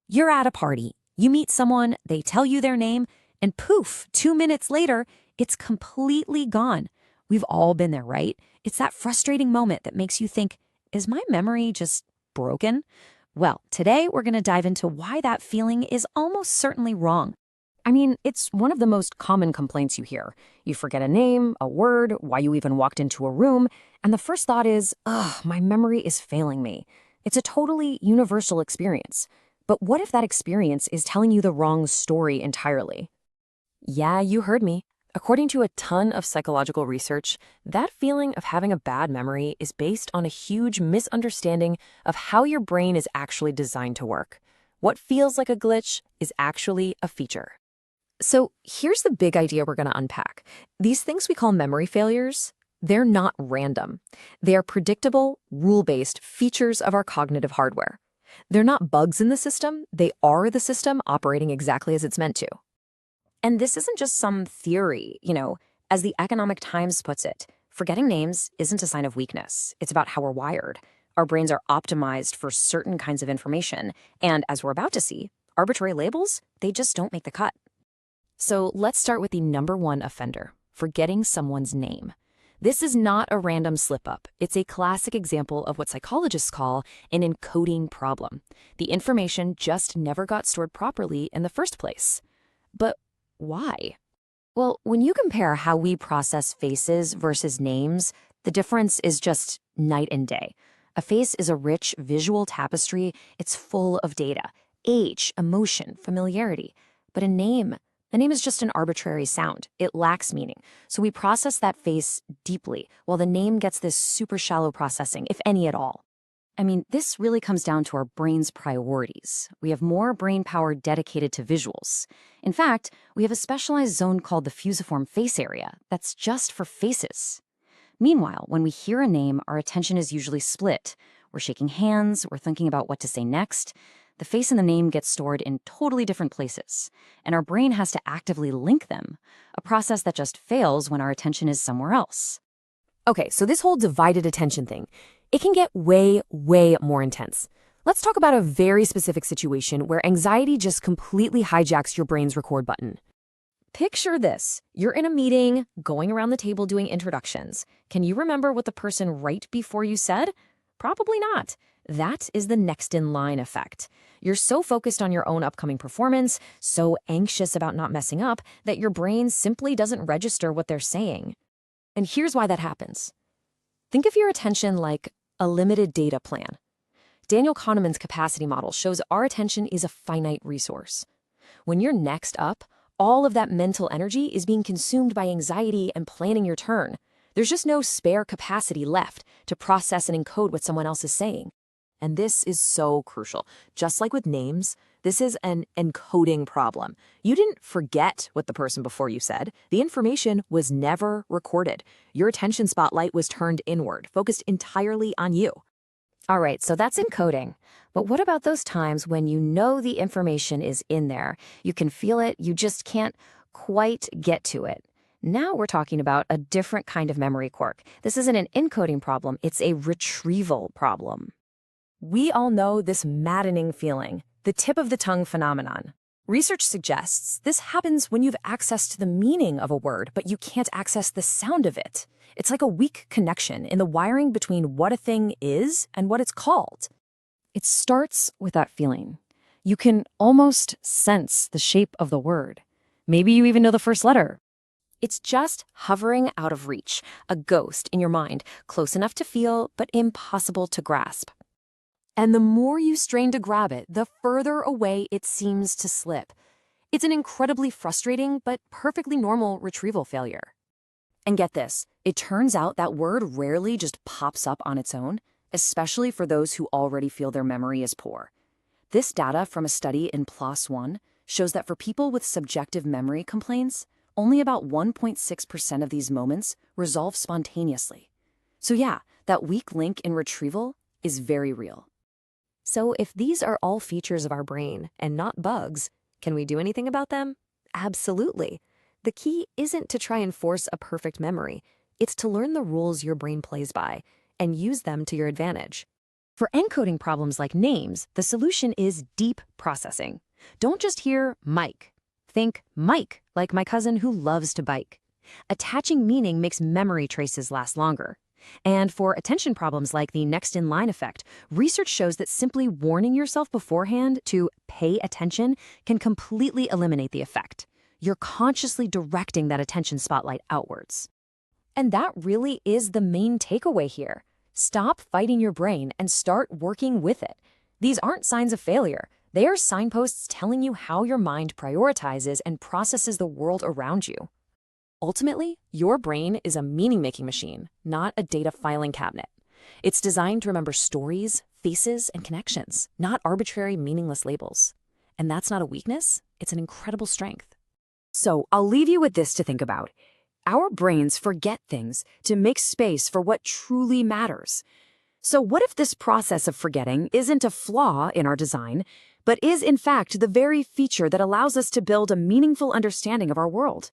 You're at a party. You meet someone, they tell you their name, and poof, 2 minutes later, it's completely gone. We've all been there, right? It's that frustrating moment that makes you think, is my memory just broken? Well, today we're going to dive into why that feeling is almost certainly wrong. I mean, it's one of the most common complaints you hear. You forget a name, a word, why you even walked into a room, and the first thought is, ugh, my memory is failing me. It's a totally universal experience. But what if that experience is telling you the wrong story entirely? Yeah, you heard me. According to a ton of psychological research, that feeling of having a bad memory is based on a huge misunderstanding of how your brain is actually designed to work. What feels like a glitch is actually a feature. So here's the big idea we're going to unpack. These things we call memory failures, they're not random. They are predictable, rule-based features of our cognitive hardware. They're not bugs in the system, they are the system operating exactly as it's meant to. And this isn't just some theory, as the Economic Times puts it, forgetting names isn't a sign of weakness. It's about how we're wired. Our brains are optimized for certain kinds of information, and as we're about to see, arbitrary labels, they just don't make the cut. So let's start with the number one offender, forgetting someone's name. This is not a random slip-up. It's a classic example of what psychologists call an encoding problem. The information just never got stored properly in the first place. But why? Well, when you compare how we process faces versus names, the difference is just night and day. A face is a rich visual tapestry. It's full of data, age, emotion, familiarity. But a name is just an arbitrary sound. It lacks meaning. So we process that face deeply, while the name gets this super shallow processing, if any at all. I mean, this really comes down to our brain's priorities. We have more brain power dedicated to visuals. In fact, we have a specialized zone called the fusiform face area that's just for faces. Meanwhile, when we hear a name, our attention is usually split. We're shaking hands, we're thinking about what to say next. The face and the name get stored in totally different places, and our brain has to actively link them, a process that just fails when our attention is somewhere else. Okay, so this whole divided attention thing, it can get way, way more intense. Let's talk about a very specific situation where anxiety just completely hijacks your brain's record button. Picture this. You're in a meeting, going around the table doing introductions. Can you remember what the person right before you said? Probably not. That is the next in line effect. You're so focused on your own upcoming performance, so anxious about not messing up, that your brain simply doesn't register what they're saying. And here's why that happens. Think of your attention like a limited data plan. Daniel Kahneman's capacity model shows our attention is a finite resource. When you're next up, all of that mental energy is being consumed by anxiety and planning your turn. There's just no spare capacity left to process and encode what someone else is saying. And this is so crucial. Just like with names, this is an encoding problem. You didn't forget what the person before you said. The information was never recorded. Your attention spotlight was turned inward, focused entirely on you. All right, so that's encoding. But what about those times when you know the information is in there? You can feel it, you just can't quite get to it. Now we're talking about a different kind of memory quirk. This isn't an encoding problem, it's a retrieval problem. We all know this maddening feeling, the tip of the tongue phenomenon. Research suggests this happens when you have access to the meaning of a word, but you can't access the sound of it. It's like a weak connection in the wiring between what a thing is and what it's called. It starts with that feeling. You can almost sense the shape of the word. Maybe you even know the first letter. It's just hovering out of reach, a ghost in your mind, close enough to feel, but impossible to grasp. And the more you strain to grab it, the further away it seems to slip. It's an incredibly frustrating but perfectly normal retrieval failure. And get this, it turns out that word rarely just pops up on its own, especially for those who already feel their memory is poor. This data from a study in PLOS One shows that for people with subjective memory complaints, only about 1.6% of these moments resolve spontaneously. So yeah, that weak link in retrieval is very real. So if these are all features of our brain and not bugs, can we do anything about them? Absolutely. The key isn't to try and force a perfect memory. It's to learn the rules your brain plays by and use them to your advantage. For encoding problems like names, the solution is deep processing. Don't just hear Mike. Think Mike, like my cousin who loves to bike. Attaching meaning makes memory traces last longer. And for attention problems like the next-in-line effect, research shows that simply warning yourself beforehand to pay attention can completely eliminate the effect. You're consciously directing that attention spotlight outwards. And that really is the main takeaway here. Stop fighting your brain and start working with it. These aren't signs of failure. They are signposts telling you how your mind prioritizes and processes the world around you. Ultimately, your brain is a meaning-making machine, not a data filing cabinet. It's designed to remember stories, faces, and connections, not arbitrary, meaningless labels. And that's not a weakness, it's an incredible strength. So I'll leave you with this to think about. Our brains forget things to make space for what truly matters. So what if this process of forgetting isn't a flaw in our design, but is in fact the very feature that allows us to build a meaningful understanding of our world?